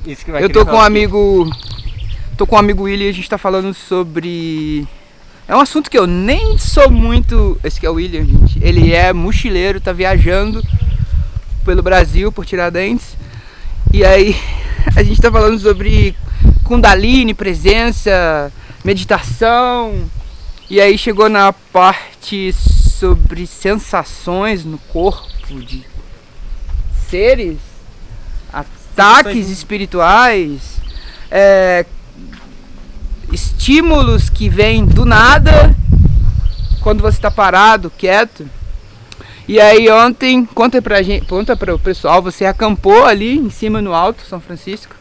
Isso que vai Eu querer tô com um falar amigo. Tô com um amigo William e a gente tá falando sobre. É um assunto que eu nem sou muito. Esse que é o William, gente. Ele é mochileiro, tá viajando pelo Brasil, por Tiradentes. E aí a gente tá falando sobre Kundalini, presença, meditação. E aí chegou na parte sobre sensações no corpo de seres, ataques espirituais, estímulos que vêm do nada quando você está parado, quieto. E aí ontem, conta para o pessoal, você acampou ali em cima no alto, São Francisco?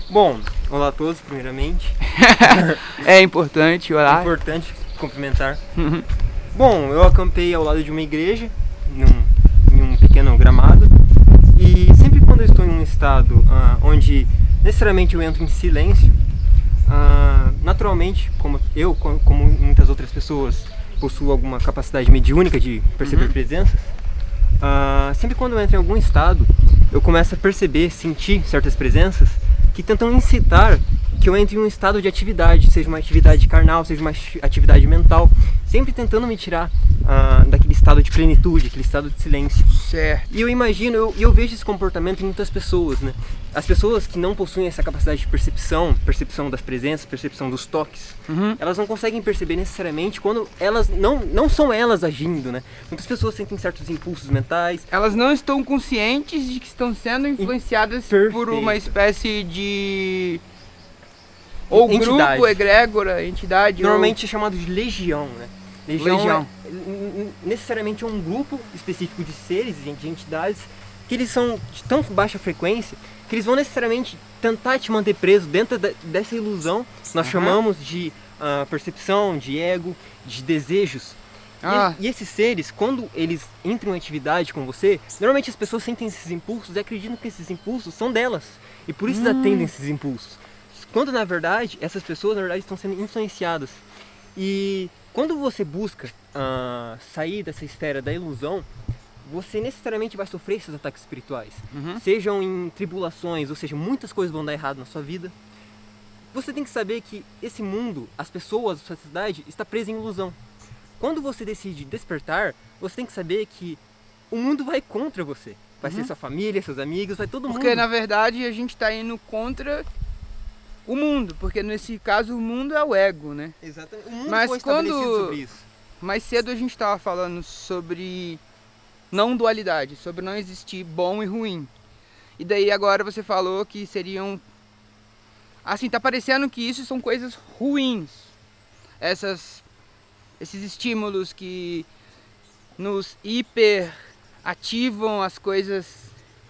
Bom, olá a todos, primeiramente. É importante, olá. É importante cumprimentar. Bom, eu acampei ao lado de uma igreja, em um pequeno gramado. E sempre quando eu estou em um estado onde necessariamente eu entro em silêncio, naturalmente, como muitas outras pessoas, possuo alguma capacidade mediúnica de perceber presenças, sempre quando eu entro em algum estado, eu começo a perceber, sentir certas presenças que tentam incitar que eu entre em um estado de atividade, seja uma atividade carnal, seja uma atividade mental, sempre tentando me tirar daquele estado de plenitude, aquele estado de silêncio. Certo. E eu imagino, eu vejo esse comportamento em muitas pessoas, né? As pessoas que não possuem essa capacidade de percepção das presenças, percepção dos toques, elas não conseguem perceber necessariamente quando elas não são elas agindo, né? Muitas pessoas sentem certos impulsos mentais. Elas não estão conscientes de que estão sendo influenciadas por uma espécie de... ou entidade. grupo, egrégora, entidade. Normalmente é chamado de legião, né? Legião. Necessariamente é um grupo específico de seres, de entidades, que eles são de tão baixa frequência que eles vão necessariamente tentar te manter preso dentro dessa ilusão que nós chamamos de percepção, de ego, de desejos. E esses seres, quando eles entram em atividade com você, normalmente as pessoas sentem esses impulsos e acreditam que esses impulsos são delas. E por isso atendem esses impulsos. Quando na verdade, essas pessoas na verdade estão sendo influenciadas. E quando você busca sair dessa esfera da ilusão, você necessariamente vai sofrer esses ataques espirituais. Sejam em tribulações, ou seja, muitas coisas vão dar errado na sua vida. Você tem que saber que esse mundo, as pessoas, a sociedade, está presa em ilusão. Quando você decide despertar, você tem que saber que o mundo vai contra você. Vai ser sua família, seus amigos, vai todo mundo. Porque na verdade a gente está indo contra o mundo, porque nesse caso o mundo é o ego, né? Exatamente. O mundo Mas foi estabelecido sobre isso. Mais cedo a gente estava falando sobre não dualidade, sobre não existir bom e ruim. E daí agora você falou que seriam... Assim, tá parecendo que isso são coisas ruins. Esses estímulos que nos hiperativam as coisas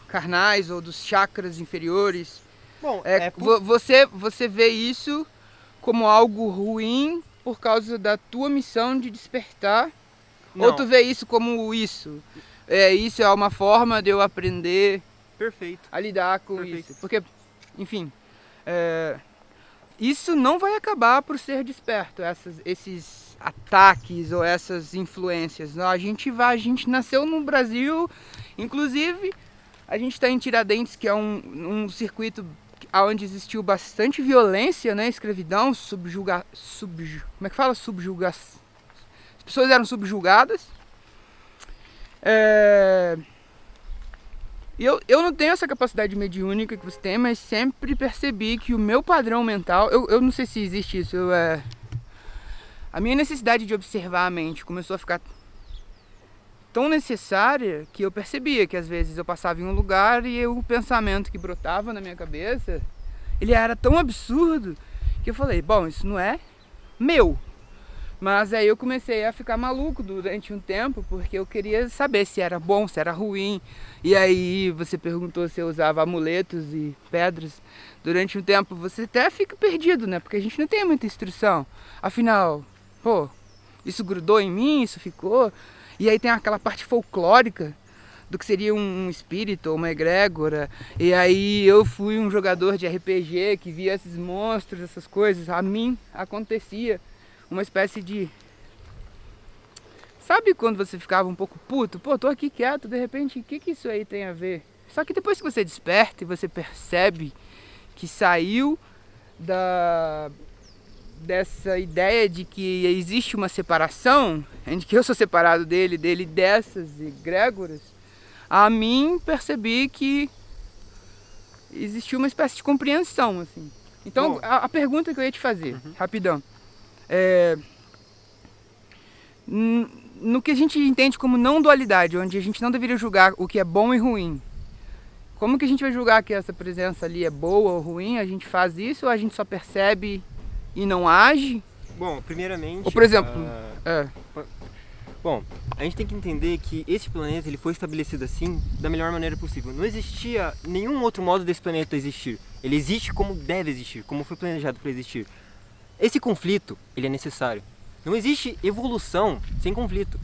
carnais ou dos chakras inferiores. Bom, você vê isso como algo ruim por causa da tua missão de despertar? Não. Ou tu vê isso como isso? Isso é uma forma de eu aprender a lidar com isso. Porque, enfim, isso não vai acabar por ser desperto, esses ataques ou essas influências. A gente nasceu no Brasil, inclusive a gente está em Tiradentes, que é um circuito onde existiu bastante violência, né? Escravidão, como é que fala? Subjugação. As pessoas eram subjugadas. Eu não tenho essa capacidade mediúnica que você tem, mas sempre percebi que o meu padrão mental... Eu não sei se existe isso. A minha necessidade de observar a mente começou a ficar tão necessária que eu percebia que às vezes eu passava em um lugar e o pensamento que brotava na minha cabeça, ele era tão absurdo que eu falei, bom, isso não é meu. Mas aí eu comecei a ficar maluco durante um tempo, porque eu queria saber se era bom, se era ruim. E aí você perguntou se eu usava amuletos e pedras. Durante um tempo você até fica perdido, né? Porque a gente não tem muita instrução. Afinal, isso grudou em mim, isso ficou. E aí tem aquela parte folclórica do que seria um espírito ou uma egrégora. E aí eu fui um jogador de RPG que via esses monstros, essas coisas. A mim acontecia uma espécie de... Sabe quando você ficava um pouco puto? Tô aqui quieto, de repente, o que isso aí tem a ver? Só que depois que você desperta e você percebe que saiu dessa ideia de que existe uma separação, de que eu sou separado dele dessas egrégoras, a mim percebi que existiu uma espécie de compreensão, assim. Então, a pergunta que eu ia te fazer, rapidão, no que a gente entende como não dualidade, onde a gente não deveria julgar o que é bom e ruim, como que a gente vai julgar que essa presença ali é boa ou ruim? A gente faz isso ou a gente só percebe e não age? Bom, primeiramente... Ou, por exemplo... Bom, a gente tem que entender que esse planeta ele foi estabelecido assim da melhor maneira possível. Não existia nenhum outro modo desse planeta existir. Ele existe como deve existir, como foi planejado para existir. Esse conflito, ele é necessário. Não existe evolução sem conflito.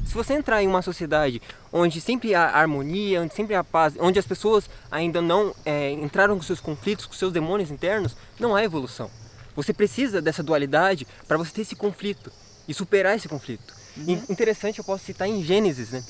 Se você entrar em uma sociedade onde sempre há harmonia, onde sempre há paz, onde as pessoas ainda não entraram com seus conflitos, com seus demônios internos, não há evolução. Você precisa dessa dualidade para você ter esse conflito e superar esse conflito. Interessante, eu posso citar em Gênesis, né?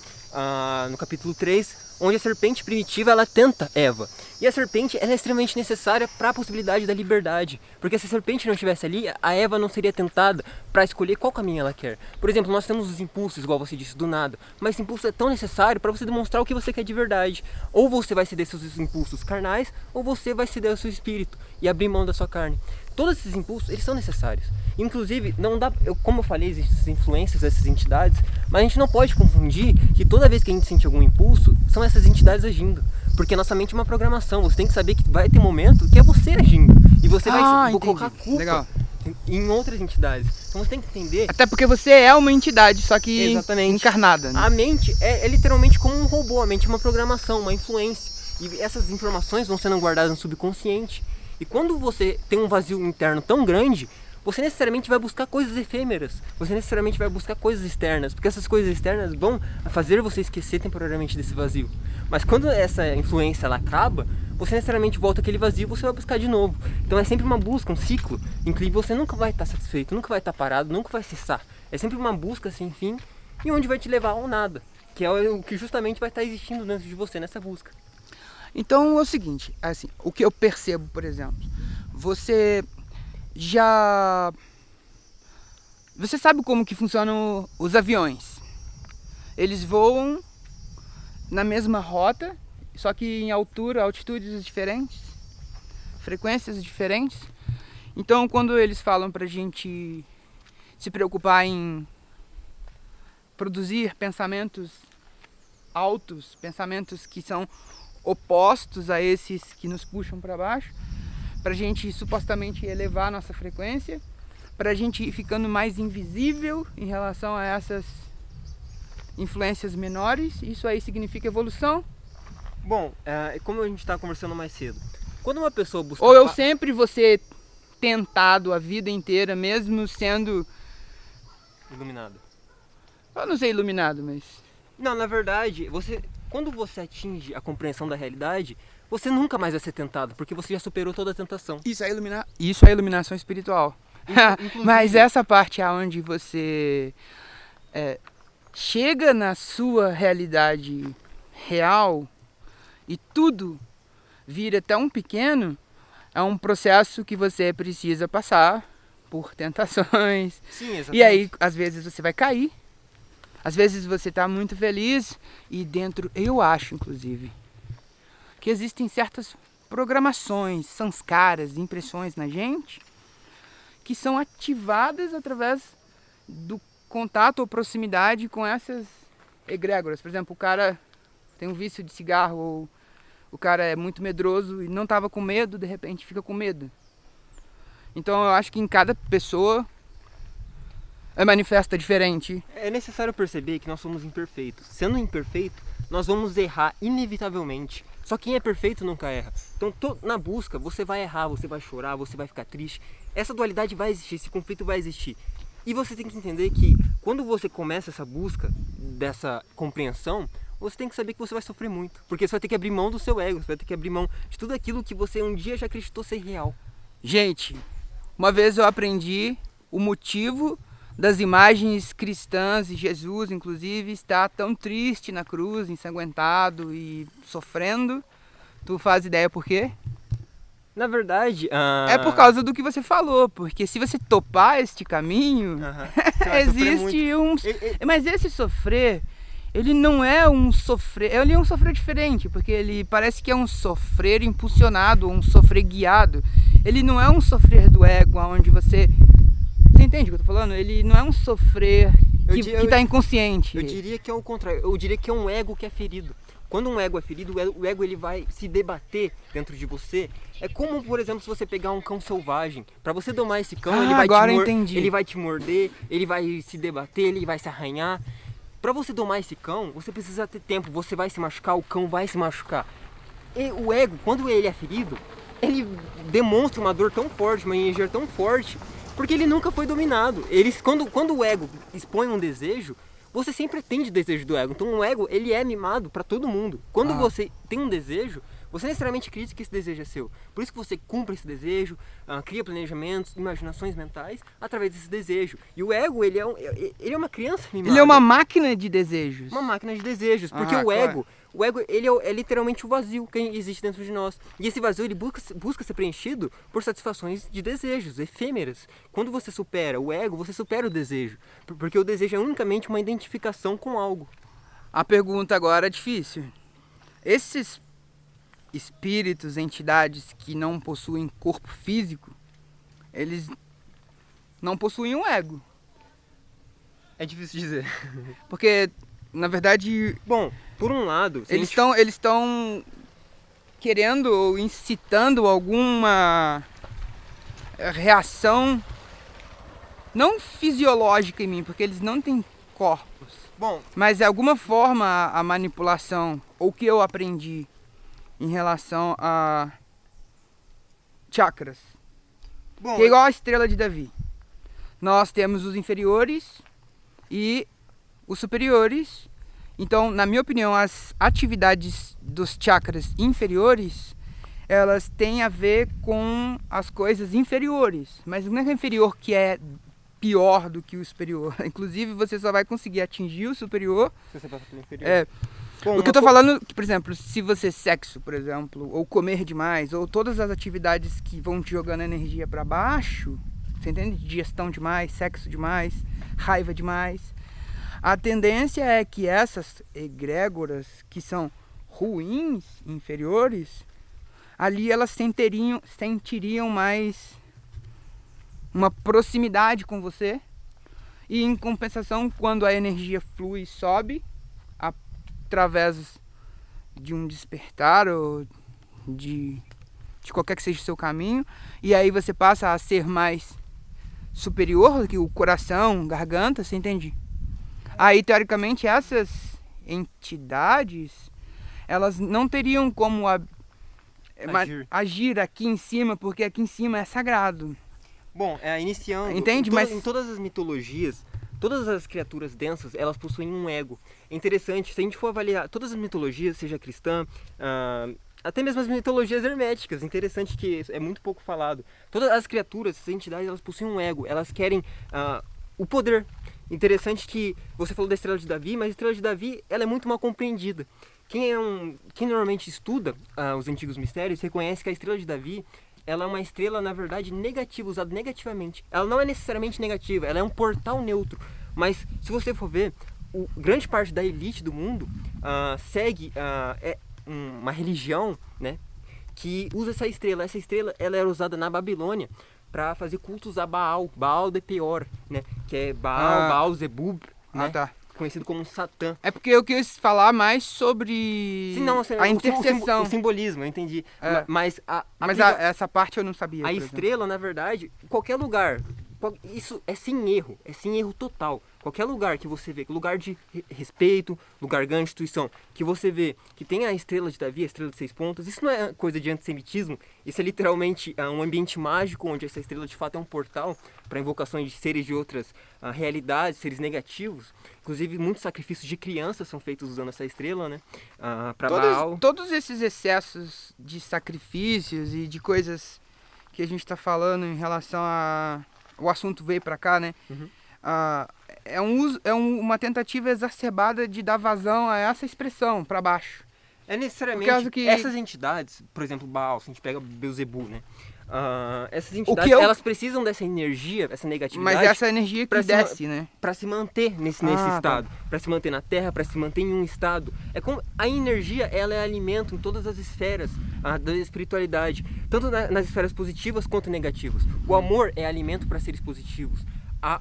No capítulo 3, onde a serpente primitiva ela tenta Eva. E a serpente ela é extremamente necessária para a possibilidade da liberdade. Porque se a serpente não estivesse ali, a Eva não seria tentada para escolher qual caminho ela quer. Por exemplo, nós temos os impulsos, igual você disse, do nada. Mas esse impulso é tão necessário para você demonstrar o que você quer de verdade. Ou você vai ceder seus impulsos carnais, ou você vai ceder o seu espírito e abrir mão da sua carne. Todos esses impulsos, eles são necessários. Inclusive, não dá, como eu falei, existem essas influências, essas entidades, mas a gente não pode confundir que toda vez que a gente sente algum impulso, são essas entidades agindo. Porque a nossa mente é uma programação, você tem que saber que vai ter momento que é você agindo. E você vai colocar a culpa em outras entidades. Então você tem que entender... Até porque você é uma entidade, só que encarnada. Né? A mente é literalmente como um robô, a mente é uma programação, uma influência. E essas informações vão sendo guardadas no subconsciente. E quando você tem um vazio interno tão grande, você necessariamente vai buscar coisas efêmeras. Você necessariamente vai buscar coisas externas. Porque essas coisas externas vão fazer você esquecer temporariamente desse vazio. Mas quando essa influência ela acaba, você necessariamente volta àquele vazio e você vai buscar de novo. Então é sempre uma busca, um ciclo, em que você nunca vai estar satisfeito, nunca vai estar parado, nunca vai cessar. É sempre uma busca sem fim e onde vai te levar ao nada. Que é o que justamente vai estar existindo dentro de você nessa busca. Então é o seguinte, assim, o que eu percebo, por exemplo, você sabe como que funcionam os aviões. Eles voam na mesma rota, só que em altitudes diferentes, frequências diferentes. Então quando eles falam pra gente se preocupar em produzir pensamentos altos, pensamentos que são opostos a esses que nos puxam para baixo, para a gente supostamente elevar a nossa frequência, para a gente ir ficando mais invisível em relação a essas influências menores. Isso aí significa evolução? Bom, como a gente estava conversando mais cedo, quando uma pessoa busca... Ou eu sempre vou ser tentado a vida inteira, mesmo sendo... Iluminado. Eu não sei iluminado, mas... Não, na verdade, quando você atinge a compreensão da realidade, você nunca mais vai ser tentado, porque você já superou toda a tentação. Isso é iluminação espiritual. Mas essa parte aonde você chega na sua realidade real e tudo vira tão pequeno, é um processo que você precisa passar por tentações. Sim, exatamente. E aí, às vezes, você vai cair. Às vezes você está muito feliz e dentro, eu acho inclusive, que existem certas programações, sanskaras, impressões na gente que são ativadas através do contato ou proximidade com essas egrégoras. Por exemplo, o cara tem um vício de cigarro ou o cara é muito medroso e não estava com medo, de repente fica com medo. Então eu acho que em cada pessoa manifesta diferente. É necessário perceber que nós somos imperfeitos. Sendo imperfeito, nós vamos errar inevitavelmente. Só quem é perfeito nunca erra. Então, na busca, você vai errar, você vai chorar, você vai ficar triste. Essa dualidade vai existir, esse conflito vai existir. E você tem que entender que quando você começa essa busca dessa compreensão, você tem que saber que você vai sofrer muito. Porque você vai ter que abrir mão do seu ego, você vai ter que abrir mão de tudo aquilo que você um dia já acreditou ser real. Gente, uma vez eu aprendi o motivo das imagens cristãs e Jesus, inclusive, está tão triste na cruz, ensanguentado e sofrendo. Tu faz ideia por quê? Na verdade... É por causa do que você falou, porque se você topar este caminho, você vai sofrer existe um... Mas esse sofrer, ele não é um sofrer... Ele é um sofrer diferente, porque ele parece que é um sofrer impulsionado, um sofrer guiado. Ele não é um sofrer do ego, onde você... Você entende o que eu tô falando? Ele não é um sofrer que tá inconsciente. Eu diria que é o contrário. Eu diria que é um ego que é ferido. Quando um ego é ferido, o ego ele vai se debater dentro de você. É como, por exemplo, se você pegar um cão selvagem. Para você domar esse cão, ele vai te morder, ele vai se debater, ele vai se arranhar. Para você domar esse cão, você precisa ter tempo. Você vai se machucar, o cão vai se machucar. E o ego, quando ele é ferido, ele demonstra uma dor tão forte, uma energia tão forte, porque ele nunca foi dominado. Quando o ego expõe um desejo, você sempre atende o desejo do ego. Então o ego, ele é mimado para todo mundo. Quando você tem um desejo, você necessariamente acredita que esse desejo é seu. Por isso que você cumpre esse desejo, cria planejamentos, imaginações mentais através desse desejo. E o ego, ele é uma criança mimada. Ele é uma máquina de desejos. Uma máquina de desejos, porque o ego ele é literalmente o vazio que existe dentro de nós. E esse vazio ele busca ser preenchido por satisfações de desejos efêmeras. Quando você supera o ego, você supera o desejo, porque o desejo é unicamente uma identificação com algo. A pergunta agora é difícil. Esses espíritos, entidades que não possuem corpo físico, eles não possuem um ego. É difícil dizer. Porque, na verdade... Bom, por um lado... Eles estão querendo ou incitando alguma reação não fisiológica em mim, porque eles não têm corpos. Bom, mas de alguma forma a manipulação, ou o que eu aprendi em relação a chakras, que é igual a estrela de Davi. Nós temos os inferiores e os superiores. Então, na minha opinião, as atividades dos chakras inferiores, elas têm a ver com as coisas inferiores. Mas não é inferior que é pior do que o superior. Inclusive, você só vai conseguir atingir o superior. Se você passa pelo inferior. Bom, o que eu tô falando, por exemplo, se você sexo, por exemplo, ou comer demais, ou todas as atividades que vão te jogando energia para baixo, você entende? Digestão demais, sexo demais, raiva demais. A tendência é que essas egrégoras que são ruins, inferiores, ali elas sentiriam mais uma proximidade com você. E em compensação, quando a energia flui e sobe, através de um despertar ou de qualquer que seja o seu caminho, e aí você passa a ser mais superior do que o coração, garganta, você entende? Aí, teoricamente, essas entidades, elas não teriam como agir aqui em cima, porque aqui em cima é sagrado. Bom, iniciando, entende? Em todas as mitologias, todas as criaturas densas, elas possuem um ego. É interessante, se a gente for avaliar todas as mitologias, seja cristã, até mesmo as mitologias herméticas, interessante que é muito pouco falado. Todas as criaturas, essas entidades, elas possuem um ego, elas querem o poder. Interessante que você falou da Estrela de Davi, mas a Estrela de Davi ela é muito mal compreendida. Quem normalmente estuda os antigos mistérios reconhece que a Estrela de Davi ela é uma estrela, na verdade, negativa, usada negativamente. Ela não é necessariamente negativa, ela é um portal neutro. Mas, se você for ver, grande parte da elite do mundo segue uma religião, né, que usa essa estrela. Essa estrela ela era usada na Babilônia para fazer cultos a Baal de Peor, né, que é Baal Zebub, né, tá. conhecido como Satã. É porque eu quis falar mais sobre a intercessão. O simbolismo, eu entendi. Mas essa parte eu não sabia. A estrela, na verdade, qualquer lugar, isso é sem erro total. Qualquer lugar que você vê, lugar de respeito, lugar de instituição, que você vê que tem a estrela de Davi, a estrela de 6 pontas, isso não é coisa de antissemitismo, isso é literalmente um ambiente mágico, onde essa estrela de fato é um portal para invocações de seres de outras realidades, seres negativos. Inclusive, muitos sacrifícios de crianças são feitos usando essa estrela, né? Para Baal. Todos esses excessos de sacrifícios e de coisas que a gente está falando em relação a... O assunto veio para cá, né? Uhum. uma tentativa exacerbada de dar vazão a essa expressão para baixo. É necessariamente essas entidades, por exemplo, Baal, se a gente pega Beelzebub, né? Essas entidades, elas precisam dessa energia, essa negatividade. Mas essa energia que desce, né? Para se manter nesse estado, para se manter na Terra, para se manter em um estado. É como a energia, ela é alimento em todas as esferas da espiritualidade, tanto nas esferas positivas quanto negativas. O amor é alimento para seres positivos.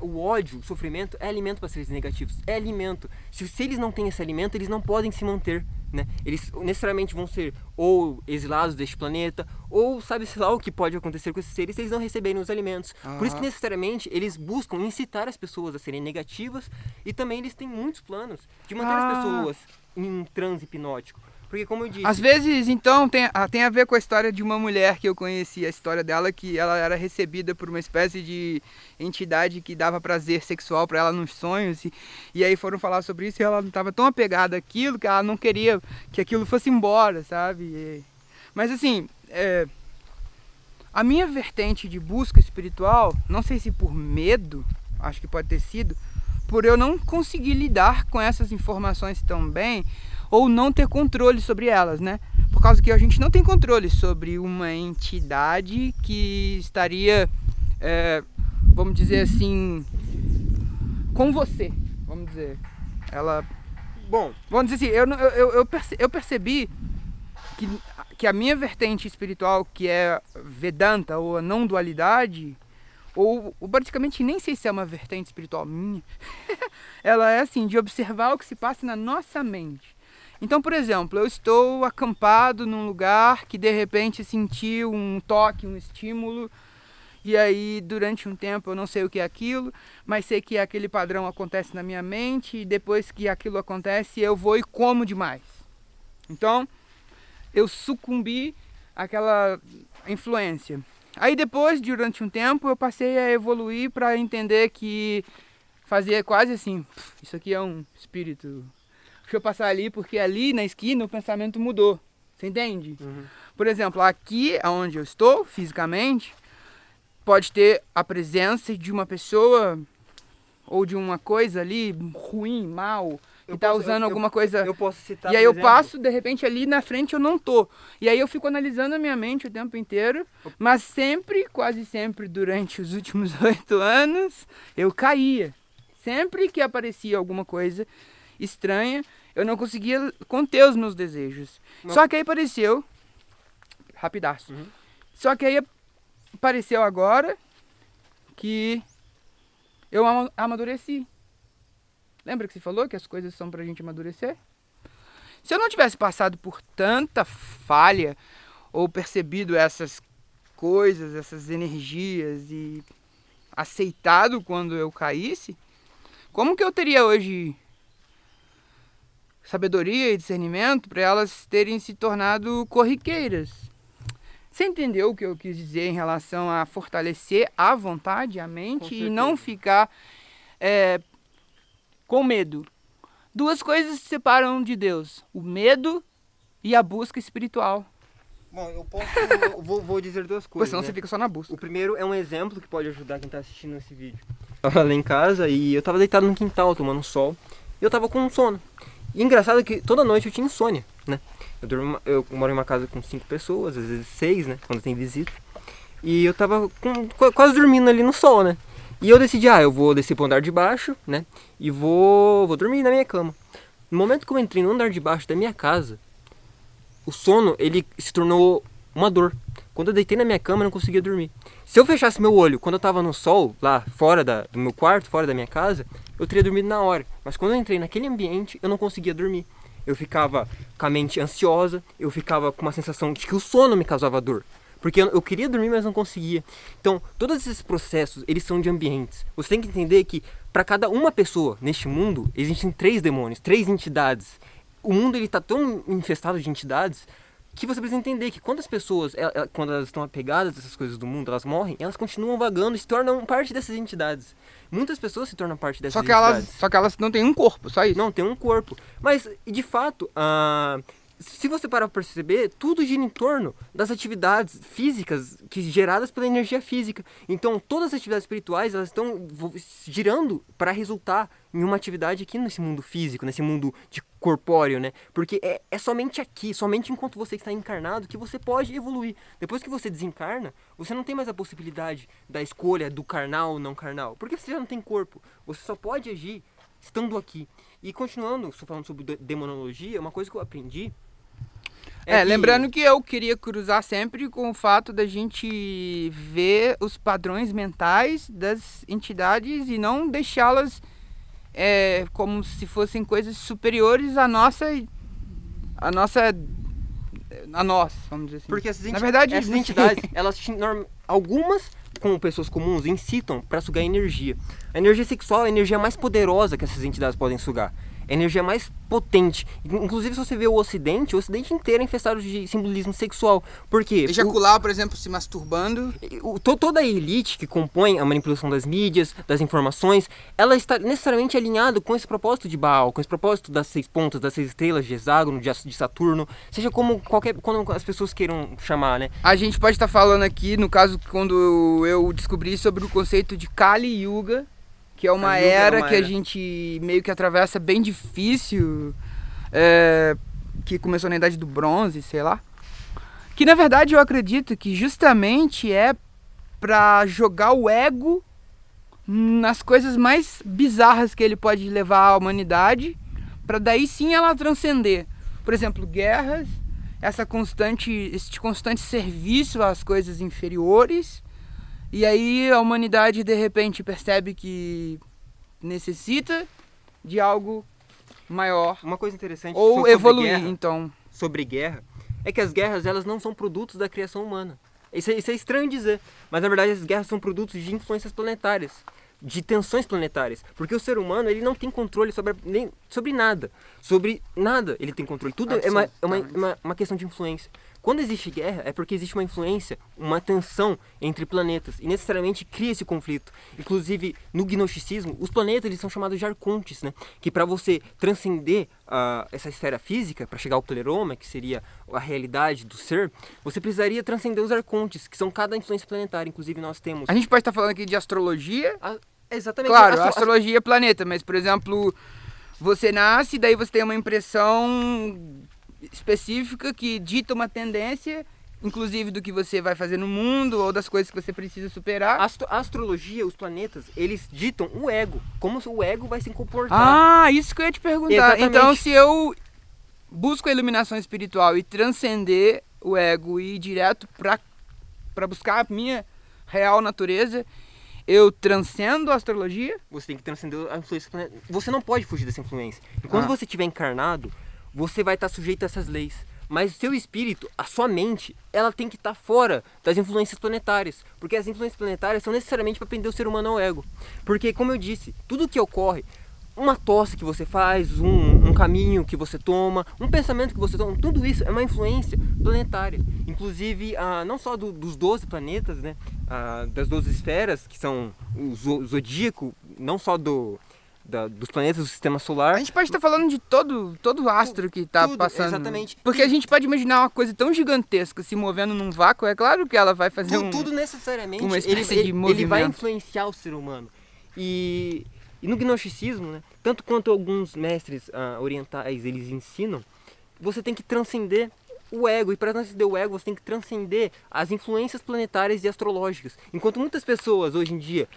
O ódio, o sofrimento é alimento para seres negativos, é alimento. Se eles não têm esse alimento, eles não podem se manter, né? Eles necessariamente vão ser ou exilados deste planeta, ou sabe-se lá o que pode acontecer com esses seres se eles não receberem os alimentos. Por isso que necessariamente eles buscam incitar as pessoas a serem negativas, e também eles têm muitos planos de manter as pessoas em um transe hipnótico. Porque, como eu disse... Às vezes, então, tem a ver com a história de uma mulher que eu conheci, a história dela, que ela era recebida por uma espécie de entidade que dava prazer sexual para ela nos sonhos, e aí foram falar sobre isso, e ela estava tão apegada àquilo que ela não queria que aquilo fosse embora, sabe? Mas assim, a minha vertente de busca espiritual, não sei se por medo, acho que pode ter sido, por eu não conseguir lidar com essas informações tão bem, ou não ter controle sobre elas, né? Por causa que a gente não tem controle sobre uma entidade que estaria, vamos dizer assim, com você, vamos dizer. Ela... Bom, vamos dizer assim, eu percebi que a minha vertente espiritual, que é Vedanta, ou a não dualidade, ou basicamente nem sei se é uma vertente espiritual minha, ela é assim, de observar o que se passa na nossa mente. Então, por exemplo, eu estou acampado num lugar que de repente senti um toque, um estímulo, e aí durante um tempo eu não sei o que é aquilo, mas sei que aquele padrão acontece na minha mente, e depois que aquilo acontece eu vou e como demais. Então, eu sucumbi àquela influência. Aí depois, durante um tempo, eu passei a evoluir para entender que fazia quase assim, isso aqui é um espírito... Deixa eu passar ali, porque ali na esquina o pensamento mudou. Você entende? Uhum. Por exemplo, aqui onde eu estou, fisicamente, pode ter a presença de uma pessoa ou de uma coisa ali ruim, mal, que está usando alguma coisa. Eu posso citar. E aí eu passo, de repente, ali na frente eu não tô. E aí eu fico analisando a minha mente o tempo inteiro, mas sempre, quase sempre, durante os últimos 8 anos, eu caía. Sempre que aparecia alguma coisa estranha, eu não conseguia conter os meus desejos. Não. Só que aí apareceu, rapidaço, só que aí apareceu agora que eu amadureci. Lembra que você falou que as coisas são pra gente amadurecer? Se eu não tivesse passado por tanta falha, ou percebido essas coisas, essas energias, e aceitado quando eu caísse, como que eu teria hoje sabedoria e discernimento para elas terem se tornado corriqueiras? Você entendeu o que eu quis dizer em relação a fortalecer a vontade, a mente, e não ficar com medo? Duas coisas se separam de Deus: o medo e a busca espiritual. Bom, eu vou dizer duas coisas. Senão você fica só na busca. O primeiro é um exemplo que pode ajudar quem está assistindo esse vídeo. Eu tava lá em casa e eu tava deitado no quintal tomando sol, e eu tava com sono. E engraçado que toda noite eu tinha insônia, né? Eu moro em uma casa com 5 pessoas, às vezes 6, né? Quando tem visita. E eu tava quase dormindo ali no sol, né? E eu decidi, eu vou descer pro andar de baixo, né? E vou dormir na minha cama. No momento que eu entrei no andar de baixo da minha casa, o sono, ele se tornou uma dor. Quando eu deitei na minha cama, eu não conseguia dormir. Se eu fechasse meu olho quando eu tava no sol, lá fora do meu quarto, fora da minha casa, eu teria dormido na hora. Mas quando eu entrei naquele ambiente, eu não conseguia dormir. Eu ficava com a mente ansiosa, eu ficava com uma sensação de que o sono me causava dor. Porque eu queria dormir, mas não conseguia. Então, todos esses processos, eles são de ambientes. Você tem que entender que para cada uma pessoa neste mundo, existem 3 demônios, 3 entidades. O mundo está tão infestado de entidades que você precisa entender que quando as pessoas, quando elas estão apegadas a essas coisas do mundo, elas morrem, elas continuam vagando e se tornam parte dessas entidades. Muitas pessoas se tornam parte dessas entidades. Só que elas não têm um corpo, só isso. Não, tem um corpo. Mas, de fato, se você parar para perceber, tudo gira em torno das atividades físicas geradas pela energia física. Então, todas as atividades espirituais, elas estão girando para resultar em uma atividade aqui nesse mundo físico, nesse mundo de corpóreo, né? Porque é somente aqui, somente enquanto você está encarnado, que você pode evoluir. Depois que você desencarna, você não tem mais a possibilidade da escolha do carnal ou não carnal, porque você já não tem corpo. Você só pode agir estando aqui. E continuando, falando sobre demonologia, uma coisa que eu aprendi lembrando que eu queria cruzar sempre com o fato da gente ver os padrões mentais das entidades e não deixá-las como se fossem coisas superiores a nós, vamos dizer assim. Porque essas essas entidades, elas algumas, como pessoas comuns, incitam para sugar energia. A energia sexual é a energia mais poderosa que essas entidades podem sugar. É a energia mais potente. Inclusive, se você vê o Ocidente inteiro é infestado de simbolismo sexual. Por quê? Ejacular, por exemplo, se masturbando. Toda a elite que compõe a manipulação das mídias, das informações, ela está necessariamente alinhada com esse propósito de Baal, com esse propósito das 6 pontas, das 6 estrelas de Hexágono, de Saturno, seja quando as pessoas queiram chamar, né? A gente pode estar falando aqui, no caso, quando eu descobri sobre o conceito de Kali Yuga, que é uma era que a gente meio que atravessa bem difícil, que começou na Idade do Bronze, sei lá. Que na verdade eu acredito que justamente é pra jogar o ego nas coisas mais bizarras que ele pode levar à humanidade, pra daí sim ela transcender. Por exemplo, guerras, este constante serviço às coisas inferiores. E aí a humanidade de repente percebe que necessita de algo maior. Uma coisa interessante ou evoluir, então. Sobre guerra, é que as guerras elas não são produtos da criação humana. Isso é estranho dizer, mas na verdade as guerras são produtos de influências planetárias, de tensões planetárias. Porque o ser humano ele não tem controle sobre nada. Sobre nada ele tem controle. Tudo é uma questão de influência. Quando existe guerra, é porque existe uma influência, uma tensão entre planetas, e necessariamente cria esse conflito. Inclusive, no gnosticismo, os planetas eles são chamados de arcontes, né? Que para você transcender essa esfera física, para chegar ao pleroma, que seria a realidade do ser, você precisaria transcender os arcontes, que são cada influência planetária. Inclusive, nós temos... A gente pode estar falando aqui de astrologia. Exatamente. Claro, astrologia é planeta, mas, por exemplo, você nasce, daí você tem uma impressão específica que dita uma tendência, inclusive do que você vai fazer no mundo ou das coisas que você precisa superar. A astrologia, os planetas, eles ditam o ego, como o ego vai se comportar. Ah, isso que eu ia te perguntar. Exatamente. Então, se eu busco a iluminação espiritual e transcender o ego e ir direto para buscar a minha real natureza, eu transcendo a astrologia? Você tem que transcender a influência planetária. Você não pode fugir dessa influência. E quando você estiver encarnado, você vai estar sujeito a essas leis. Mas o seu espírito, a sua mente, ela tem que estar fora das influências planetárias. Porque as influências planetárias são necessariamente para prender o ser humano ao ego. Porque, como eu disse, tudo que ocorre, uma tosse que você faz, um caminho que você toma, um pensamento que você toma, tudo isso é uma influência planetária. Inclusive, não só dos 12 planetas, né? Das 12 esferas, que são o zodíaco, não só dos planetas do sistema solar. A gente pode estar falando de todo astro que está passando. Exatamente. Porque a gente pode imaginar uma coisa tão gigantesca se movendo num vácuo, é claro que ela vai fazer tudo necessariamente uma espécie de movimento. Ele vai influenciar o ser humano. E no gnosticismo, né, tanto quanto alguns mestres orientais eles ensinam, você tem que transcender o ego. E para transcender o ego, você tem que transcender as influências planetárias e astrológicas. Enquanto muitas pessoas hoje em dia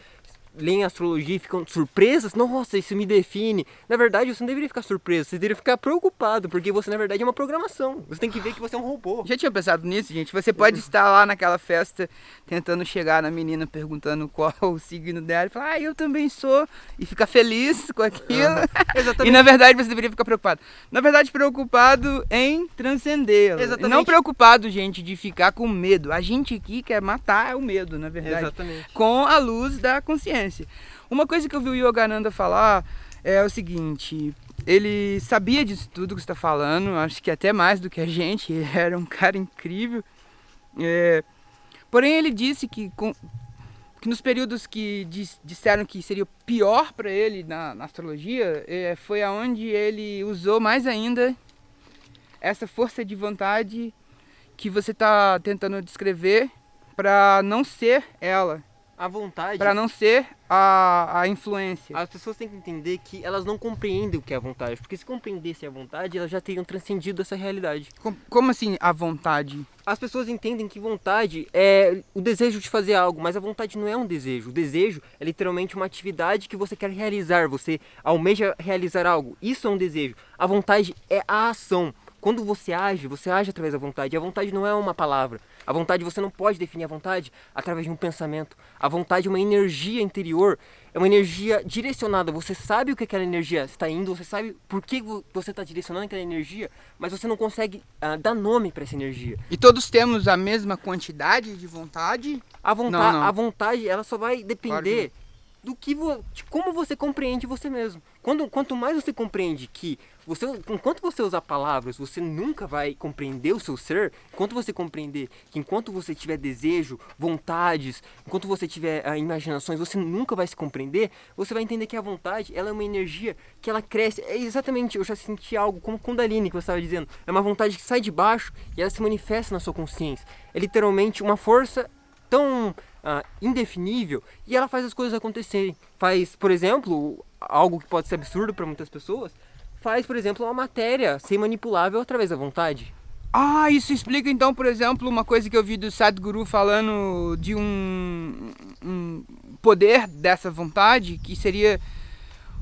leem astrologia e ficam surpresas, nossa, isso me define. Na verdade, você não deveria ficar surpreso, você deveria ficar preocupado, porque você, na verdade, é uma programação. Você tem que ver que você é um robô. Já tinha pensado nisso, gente? Você pode estar lá naquela festa, tentando chegar na menina, perguntando qual o signo dela, e falar, eu também sou, e ficar feliz com aquilo. Exatamente. E, na verdade, você deveria ficar preocupado. Na verdade, preocupado em transcendê-lo. Exatamente. E não preocupado, gente, de ficar com medo. A gente aqui quer matar o medo, na verdade. Exatamente. Com a luz da consciência. Uma coisa que eu vi o Yogananda falar é o seguinte: ele sabia disso tudo que você está falando, acho que até mais do que a gente, ele era um cara incrível. Porém, ele disse que nos períodos que disseram que seria pior para ele na astrologia, foi aonde ele usou mais ainda essa força de vontade que você está tentando descrever para não ser ela, A vontade... para não ser a influência. As pessoas têm que entender que elas não compreendem o que é a vontade. Porque se compreendessem a vontade, elas já teriam transcendido essa realidade. Como assim a vontade? As pessoas entendem que vontade é o desejo de fazer algo, mas a vontade não é um desejo. O desejo é literalmente uma atividade que você quer realizar, você almeja realizar algo. Isso é um desejo. A vontade é a ação. Quando você age através da vontade. E a vontade não é uma palavra. A vontade, você não pode definir a vontade através de um pensamento. A vontade é uma energia interior, é uma energia direcionada. Você sabe o que aquela energia está indo, você sabe por que você está direcionando aquela energia, mas você não consegue dar nome para essa energia. E todos temos a mesma quantidade de vontade? Não. A vontade, ela só vai depender do que de como você compreende você mesmo. Quanto mais você compreende que enquanto você usar palavras, você nunca vai compreender o seu ser. Enquanto você compreender que enquanto você tiver desejo, vontades, enquanto você tiver imaginações, você nunca vai se compreender. Você vai entender que a vontade, ela é uma energia que ela cresce. É exatamente, eu já senti algo como Kundalini que você estava dizendo. É uma vontade que sai de baixo e ela se manifesta na sua consciência. É literalmente uma força tão indefinível, e ela faz as coisas acontecerem. Faz, por exemplo, algo que pode ser absurdo para muitas pessoas, faz, por exemplo, uma matéria ser manipulável através da vontade. Ah, isso explica então, por exemplo, uma coisa que eu vi do Sadhguru falando de um poder dessa vontade, que seria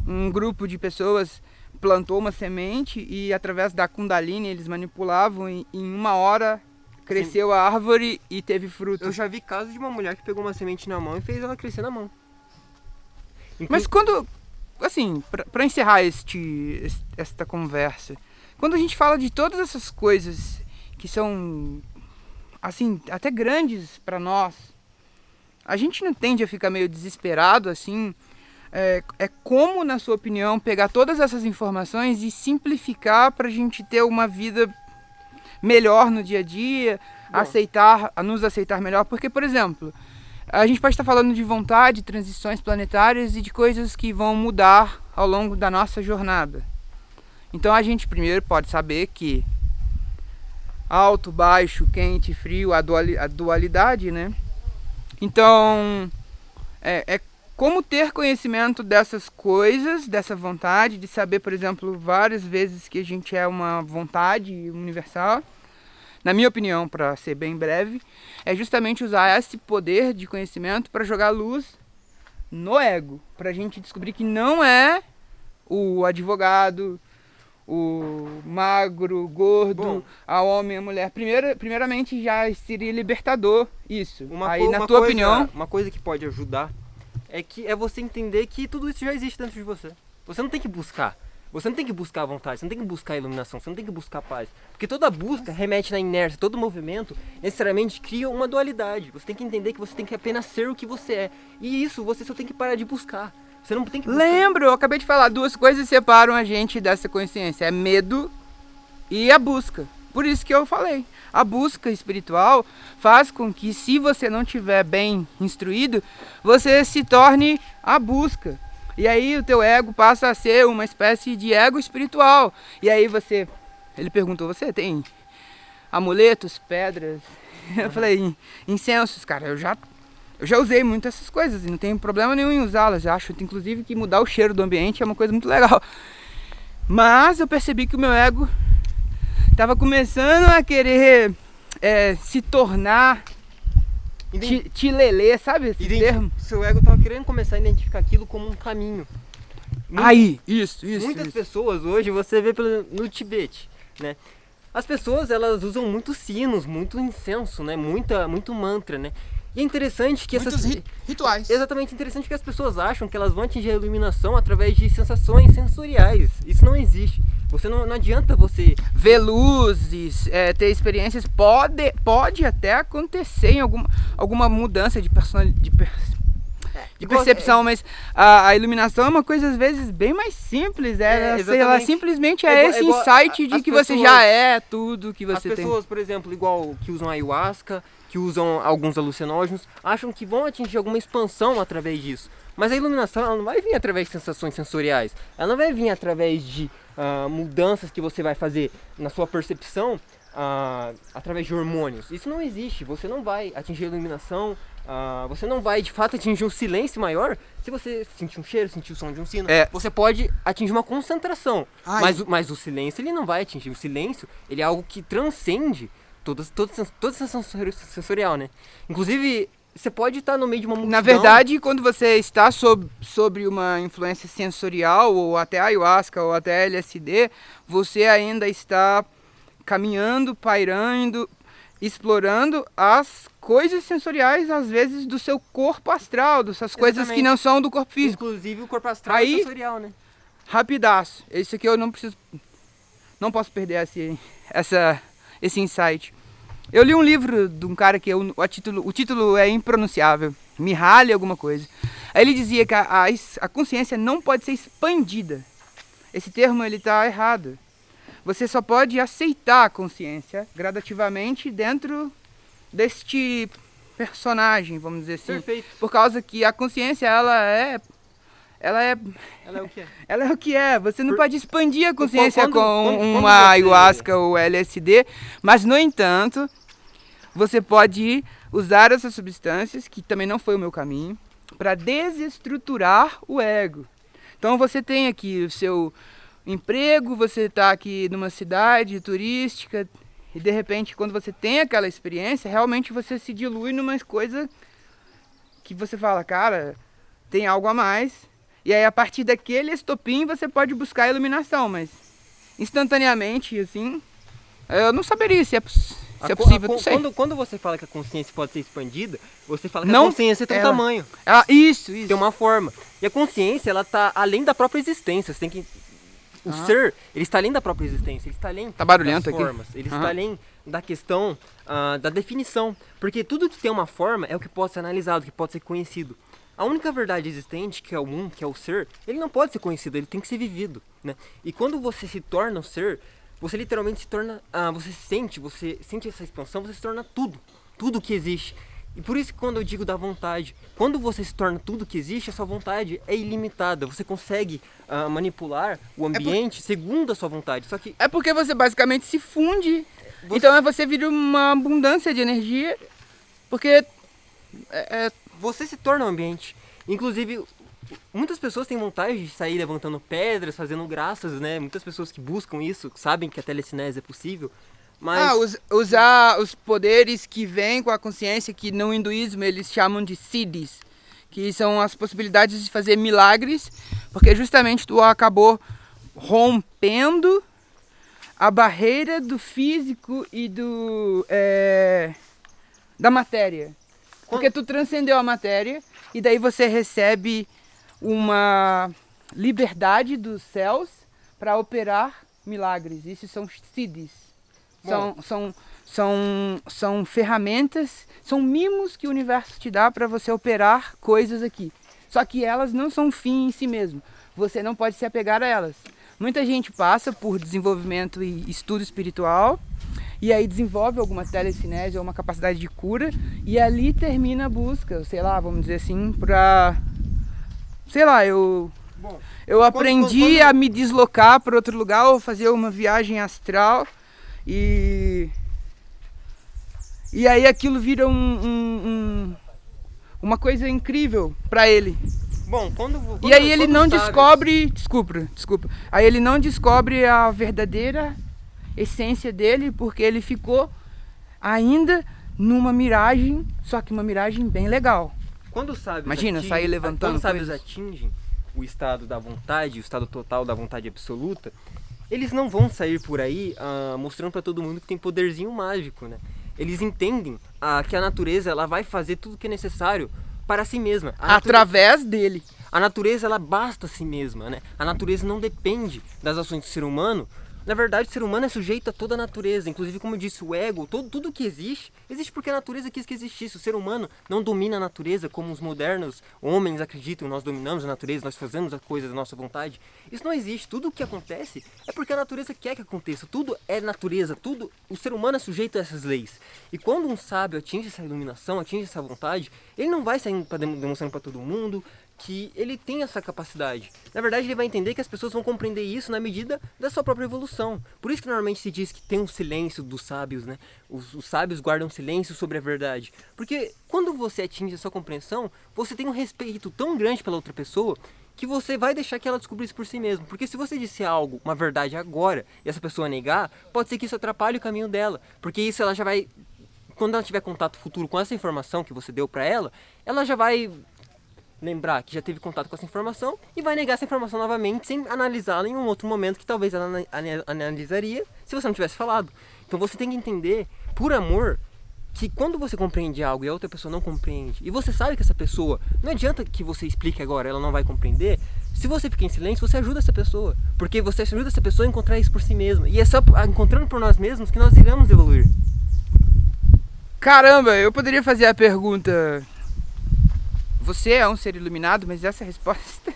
um grupo de pessoas plantou uma semente e através da Kundalini eles manipulavam e em 1 hora cresceu Sim. a árvore e teve fruto. Eu já vi casos de uma mulher que pegou uma semente na mão e fez ela crescer na mão. Mas quando, assim, para encerrar esta conversa, quando a gente fala de todas essas coisas que são, assim, até grandes para nós, a gente não tende a ficar meio desesperado, assim, como, na sua opinião, pegar todas essas informações e simplificar para a gente ter uma vida melhor no dia a dia, nos aceitar melhor, porque, por exemplo, a gente pode estar falando de vontade, transições planetárias e de coisas que vão mudar ao longo da nossa jornada. Então a gente primeiro pode saber que alto, baixo, quente, frio, a dualidade, né? Então, como ter conhecimento dessas coisas, dessa vontade, de saber, por exemplo, várias vezes que a gente é uma vontade universal. Na minha opinião, para ser bem breve, é justamente usar esse poder de conhecimento para jogar luz no ego, para a gente descobrir que não é o advogado, o magro, o gordo, a homem, a mulher. Primeiramente já seria libertador isso. Aí, na tua opinião... Uma coisa que pode ajudar é você entender que tudo isso já existe dentro de você. Você não tem que buscar. Você não tem que buscar a vontade, você não tem que buscar a iluminação, você não tem que buscar a paz. Porque toda busca remete na inércia, todo movimento necessariamente cria uma dualidade. Você tem que entender que você tem que apenas ser o que você é. E isso você só tem que parar de buscar. Você não tem que buscar. Lembro, eu acabei de falar, 2 coisas separam a gente dessa consciência. É medo e a busca. Por isso que eu falei. A busca espiritual faz com que, se você não estiver bem instruído, você se torne a busca. E aí o teu ego passa a ser uma espécie de ego espiritual. E aí ele perguntou, você tem amuletos, pedras? Eu falei, incensos, cara, eu já usei muito essas coisas e não tenho problema nenhum em usá-las. Eu acho, inclusive, que mudar o cheiro do ambiente é uma coisa muito legal. Mas eu percebi que o meu ego estava começando a querer se tornar tilelê, sabe esse termo? Seu ego estava querendo começar a identificar aquilo como um caminho. Isso. Muitas pessoas hoje, você vê no Tibete, né? As pessoas, elas usam muitos sinos, muito incenso, né? Muito mantra, né? E é interessante que muitos rituais. Exatamente, interessante que as pessoas acham que elas vão atingir a iluminação através de sensações sensoriais. Isso não existe. Não adianta você ver luzes, ter experiências. Pode até acontecer em alguma mudança de personalidade. de percepção, mas a iluminação é uma coisa às vezes bem mais simples, ela simplesmente esse insight de que você já é tudo que você tem. As pessoas, por exemplo, igual que usam ayahuasca, que usam alguns alucinógenos, acham que vão atingir alguma expansão através disso. Mas a iluminação ela não vai vir através de sensações sensoriais, ela não vai vir através de mudanças que você vai fazer na sua percepção através de hormônios. Isso não existe, você não vai atingir a iluminação, você não vai de fato atingir um silêncio maior se você sentir um cheiro, sentir o som de um sino. Você pode atingir uma concentração, mas o silêncio ele não vai atingir. O silêncio ele é algo que transcende toda essa sensorial, né? Inclusive, você pode estar no meio de uma multidão. Na verdade, quando você está sobre uma influência sensorial, ou até ayahuasca, ou até LSD, você ainda está caminhando, pairando, explorando as coisas sensoriais, às vezes, do seu corpo astral, dessas coisas que não são do corpo físico. Inclusive, o corpo astral é sensorial, né? Rapidaço. Esse aqui eu não posso perder esse insight. Eu li um livro de um cara que o título é impronunciável, Mihaly alguma coisa. Aí ele dizia que a consciência não pode ser expandida. Esse termo ele está errado. Você só pode aceitar a consciência gradativamente dentro deste personagem, vamos dizer assim. Perfeito. Por causa que a consciência ela é o que é. Ela é o que é. Você não pode expandir a consciência com uma ayahuasca ou LSD, mas, no entanto, você pode usar essas substâncias, que também não foi o meu caminho, para desestruturar o ego. Então você tem aqui o seu emprego, você está aqui numa cidade turística e de repente quando você tem aquela experiência, realmente você se dilui numa coisa que você fala, cara, tem algo a mais. E aí a partir daquele estopim você pode buscar a iluminação, mas instantaneamente, assim, eu não saberia se é possível, não sei. Quando você fala que a consciência pode ser expandida, você fala que a consciência tem um tamanho. Isso. Tem uma forma. E a consciência, ela tá além da própria existência. Você tem que... O ser, ele está além da própria existência, ele está além das formas, ele está além da questão da definição. Porque tudo que tem uma forma é o que pode ser analisado, que pode ser conhecido. A única verdade existente, que é o mundo, que é o ser, ele não pode ser conhecido, ele tem que ser vivido, né? E quando você se torna o ser, você literalmente se torna, você sente essa expansão, você se torna tudo que existe. E por isso que quando eu digo da vontade, quando você se torna tudo que existe, a sua vontade é ilimitada. Você consegue manipular o ambiente segundo a sua vontade. Só que é porque você basicamente se funde. Então você vira uma abundância de energia, porque você se torna o ambiente. Inclusive, muitas pessoas têm vontade de sair levantando pedras, fazendo graças, né? Muitas pessoas que buscam isso, sabem que a telecinese é possível. Mas... usar os poderes que vêm com a consciência, que no hinduísmo eles chamam de siddhis, que são as possibilidades de fazer milagres, porque justamente tu acabou rompendo a barreira do físico e da matéria. Porque tu transcendeu a matéria e daí você recebe uma liberdade dos céus para operar milagres. Isso são siddhis. São ferramentas, são mimos que o universo te dá para você operar coisas aqui. Só que elas não são um fim em si mesmo. Você não pode se apegar a elas. Muita gente passa por desenvolvimento e estudo espiritual e aí desenvolve alguma telecinese ou uma capacidade de cura e ali termina a busca, sei lá, vamos dizer assim, eu aprendi a me deslocar para outro lugar ou fazer uma viagem astral. E aí aquilo vira uma coisa incrível pra ele. Bom, e aí ele não descobre... Desculpa. Aí ele não descobre a verdadeira essência dele, porque ele ficou ainda numa miragem, só que uma miragem bem legal. Quando sábios Imagina, sair levantando quando sábios atingem o estado da vontade, o estado total da vontade absoluta, eles não vão sair por aí mostrando para todo mundo que tem poderzinho mágico, né? Eles entendem que a natureza ela vai fazer tudo o que é necessário para si mesma. Através dele. A natureza ela basta a si mesma, né? A natureza não depende das ações do ser humano. Na verdade, o ser humano é sujeito a toda a natureza, inclusive, como eu disse, o ego, tudo que existe porque a natureza quis que existisse. O ser humano não domina a natureza como os modernos homens acreditam, nós dominamos a natureza, nós fazemos as coisas da nossa vontade. Isso não existe. Tudo o que acontece é porque a natureza quer que aconteça. Tudo é natureza, o ser humano é sujeito a essas leis. E quando um sábio atinge essa iluminação, atinge essa vontade, ele não vai sair demonstrando para todo mundo que ele tem essa capacidade. Na verdade, ele vai entender que as pessoas vão compreender isso na medida da sua própria evolução. Por isso que normalmente se diz que tem um silêncio dos sábios, né? Os sábios guardam silêncio sobre a verdade. Porque quando você atinge a sua compreensão, você tem um respeito tão grande pela outra pessoa que você vai deixar que ela descubra isso por si mesma. Porque se você disser algo, uma verdade agora, e essa pessoa negar, pode ser que isso atrapalhe o caminho dela. Porque isso ela já vai... Quando ela tiver contato futuro com essa informação que você deu para ela já vai lembrar que já teve contato com essa informação e vai negar essa informação novamente sem analisá-la em um outro momento que talvez ela analisaria se você não tivesse falado. Então você tem que entender, por amor, que quando você compreende algo e a outra pessoa não compreende, e você sabe que essa pessoa, não adianta que você explique agora, ela não vai compreender, se você fica em silêncio, você ajuda essa pessoa, porque você ajuda essa pessoa a encontrar isso por si mesma, e é só encontrando por nós mesmos que nós iremos evoluir. Caramba, eu poderia fazer a pergunta: você é um ser iluminado? Mas essa resposta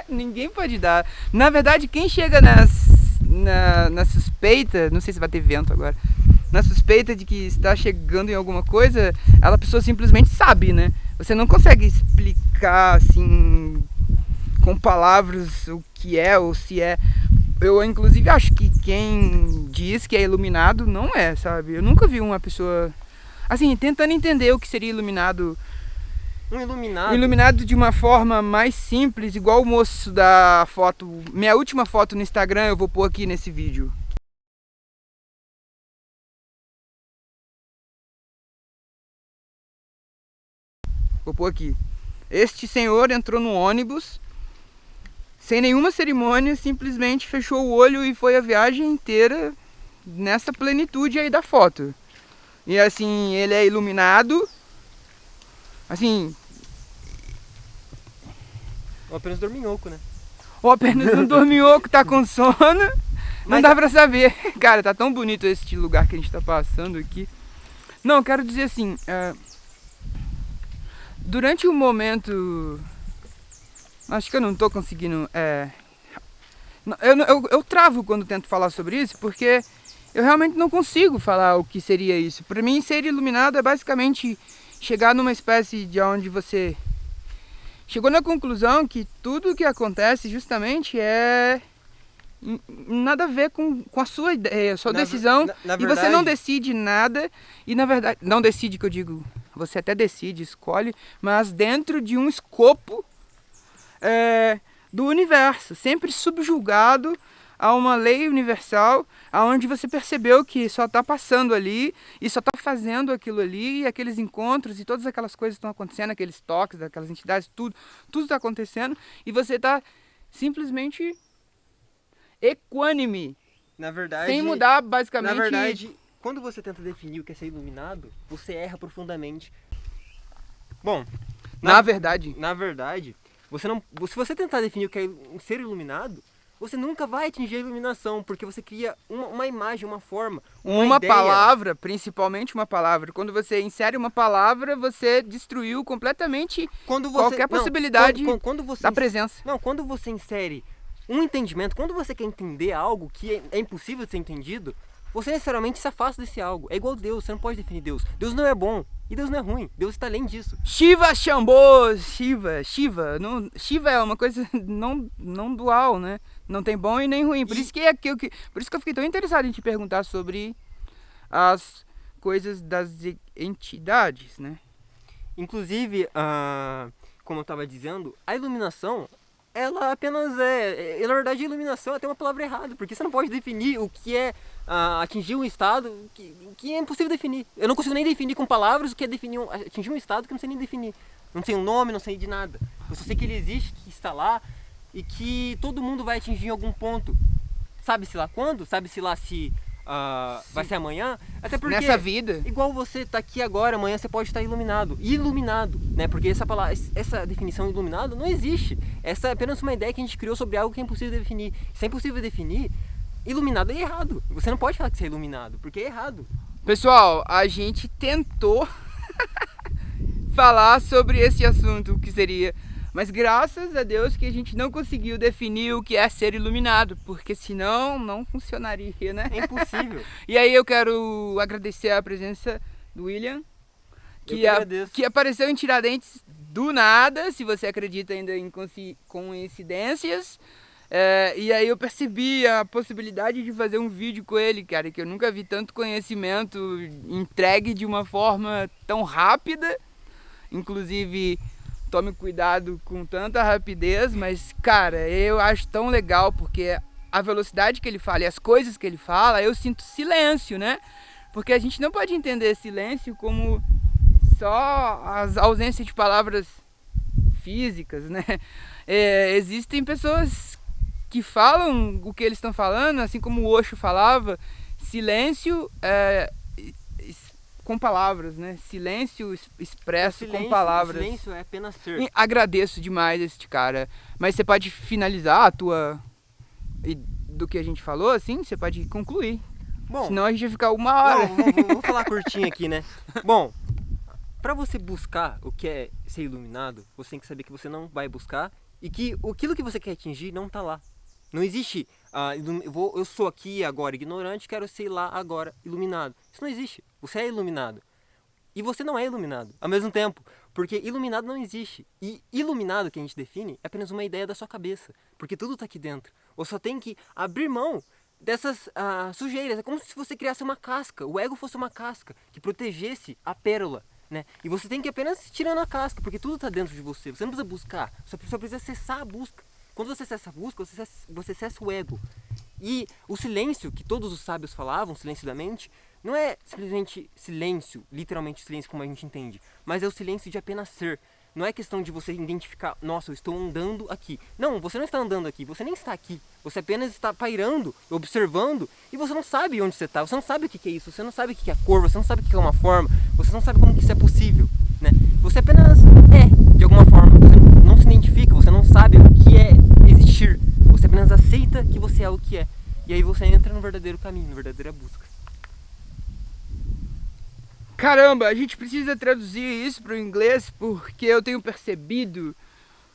ninguém pode dar. Na verdade, quem chega na suspeita, não sei se vai ter vento agora, na suspeita de que está chegando em alguma coisa, a pessoa simplesmente sabe, né? Você não consegue explicar assim com palavras o que é ou se é. Eu inclusive acho que quem diz que é iluminado não é, sabe? Eu nunca vi uma pessoa assim tentando entender o que seria iluminado. Iluminado de uma forma mais simples, igual o moço da foto. Minha última foto no Instagram eu vou pôr aqui nesse vídeo. Vou pôr aqui. Este senhor entrou no ônibus sem nenhuma cerimônia, simplesmente fechou o olho e foi a viagem inteira nessa plenitude aí da foto. E assim, ele é iluminado. Assim, ou apenas dorminhoco, né? Ou apenas um dorminhoco, tá com sono. Não dá pra saber. Cara, tá tão bonito este lugar que a gente tá passando aqui. Não, eu quero dizer assim, durante o momento... Acho que eu não tô conseguindo... Eu travo quando tento falar sobre isso, porque eu realmente não consigo falar o que seria isso. Pra mim, ser iluminado é basicamente chegar numa espécie de onde você chegou na conclusão que tudo o que acontece justamente é nada a ver com a sua ideia, a sua decisão. Na verdade, e você não decide nada. E na verdade, não decide, que eu digo, você até decide, escolhe, mas dentro de um escopo do universo, sempre subjugado a uma lei universal, aonde você percebeu que só está passando ali e só está fazendo aquilo ali, e aqueles encontros e todas aquelas coisas estão acontecendo, aqueles toques, aquelas entidades, tudo está acontecendo, e você está simplesmente equânime. Na verdade, sem mudar basicamente. Na verdade, quando você tenta definir o que é ser iluminado, você erra profundamente. Bom, na verdade, se você tentar definir o que é ser iluminado, você nunca vai atingir a iluminação, porque você cria uma imagem, uma forma, uma palavra, principalmente uma palavra. Quando você insere uma palavra, você destruiu completamente qualquer possibilidade da presença. Não, quando você insere um entendimento, quando você quer entender algo que é impossível de ser entendido, você necessariamente se afasta desse algo. É igual Deus, você não pode definir Deus. Deus não é bom e Deus não é ruim. Deus está além disso. Shiva, Shambho, Shiva. Não, Shiva é uma coisa não dual, né? Não tem bom e nem ruim. Por isso que eu fiquei tão interessado em te perguntar sobre as coisas das entidades, né? Inclusive, como eu estava dizendo, a iluminação, ela apenas na verdade, a iluminação é até uma palavra errada, porque você não pode definir o que é atingir um estado que é impossível definir. Eu não consigo nem definir com palavras o que é atingir um estado que eu não sei nem definir. Não sei um nome, não sei de nada. Eu só sei que ele existe, que está lá e que todo mundo vai atingir em algum ponto. Sabe-se lá quando? Sabe-se lá se vai ser amanhã? Até porque nessa vida, igual você está aqui agora, amanhã você pode estar iluminado, né? Porque essa definição iluminado não existe. Essa é apenas uma ideia que a gente criou sobre algo que é impossível de definir. Se é impossível de definir, iluminado é errado. Você não pode falar que você é iluminado, porque é errado. Pessoal, a gente tentou falar sobre esse assunto, o que seria, mas graças a Deus que a gente não conseguiu definir o que é ser iluminado, porque senão não funcionaria, né? É impossível. E aí eu quero agradecer a presença do William, que apareceu em Tiradentes do nada, se você acredita ainda em coincidências. E aí eu percebi a possibilidade de fazer um vídeo com ele, cara, que eu nunca vi tanto conhecimento entregue de uma forma tão rápida. Inclusive, tome cuidado com tanta rapidez, mas, cara, eu acho tão legal, porque a velocidade que ele fala e as coisas que ele fala, eu sinto silêncio, né? Porque a gente não pode entender silêncio como só a ausência de palavras físicas, né? Existem pessoas que falam o que eles estão falando, assim como o Osho falava, silêncio com palavras, né? Silêncio expresso com palavras. O silêncio é apenas ser. E agradeço demais este cara. Mas você pode finalizar a tua... do que a gente falou, assim? Você pode concluir. Bom, senão a gente vai ficar uma hora. Vou falar curtinho aqui, né? Bom, pra você buscar o que é ser iluminado, você tem que saber que você não vai buscar e que aquilo que você quer atingir não tá lá. Não existe, eu sou aqui agora ignorante, quero ser lá agora iluminado. Isso não existe. Você é iluminado. E você não é iluminado ao mesmo tempo. Porque iluminado não existe. E iluminado, que a gente define, é apenas uma ideia da sua cabeça. Porque tudo está aqui dentro. Você só tem que abrir mão dessas sujeiras. É como se você criasse uma casca. O ego fosse uma casca que protegesse a pérola. Né? E você tem que apenas ir tirando a casca, porque tudo está dentro de você. Você não precisa buscar, só precisa acessar a busca. Quando você acessa a busca, você acessa o ego. E o silêncio, que todos os sábios falavam, silêncio da mente, não é simplesmente silêncio, literalmente silêncio como a gente entende, mas é o silêncio de apenas ser. Não é questão de você identificar, nossa, eu estou andando aqui. Não, você não está andando aqui, você nem está aqui. Você apenas está pairando, observando, e você não sabe onde você está, você não sabe o que é isso, você não sabe o que é cor, você não sabe o que é uma forma, você não sabe como que isso é possível. Né? Você apenas de alguma forma, você não se identifica, você não sabe o que é existir, você apenas aceita que você é o que é. E aí você entra no verdadeiro caminho, na verdadeira busca. Caramba, a gente precisa traduzir isso para o inglês, porque eu tenho percebido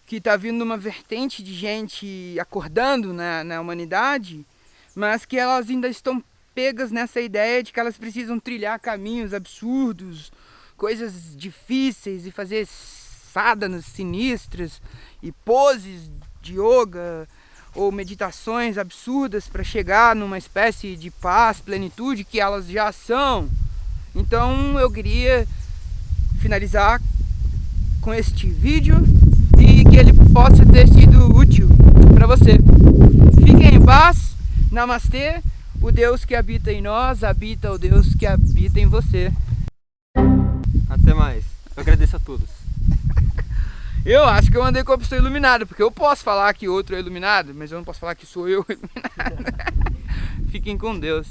que está vindo uma vertente de gente acordando na humanidade, mas que elas ainda estão pegas nessa ideia de que elas precisam trilhar caminhos absurdos, coisas difíceis e fazer sadhanas sinistras e poses de yoga ou meditações absurdas para chegar numa espécie de paz, plenitude que elas já são. Então eu queria finalizar com este vídeo e que ele possa ter sido útil para você. Fiquem em paz, namastê, o Deus que habita em nós habita o Deus que habita em você. Até mais, eu agradeço a todos. Eu acho que eu andei com a pessoa iluminada, porque eu posso falar que outro é iluminado, mas eu não posso falar que sou eu iluminado. Fiquem com Deus.